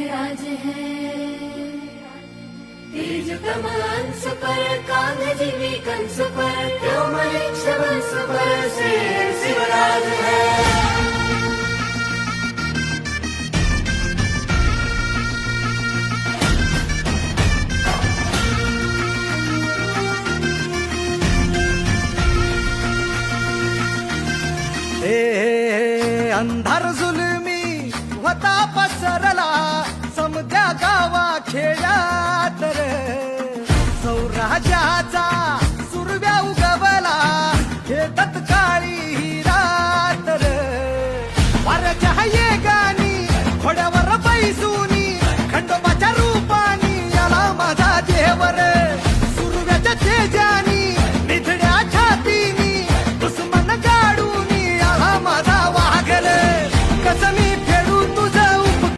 राज है। तेज कमंस पर कांध जीवी कंस पर व्योमलिक्ष वंश पर से शिवराज है। अंधार जुलमी होता पसर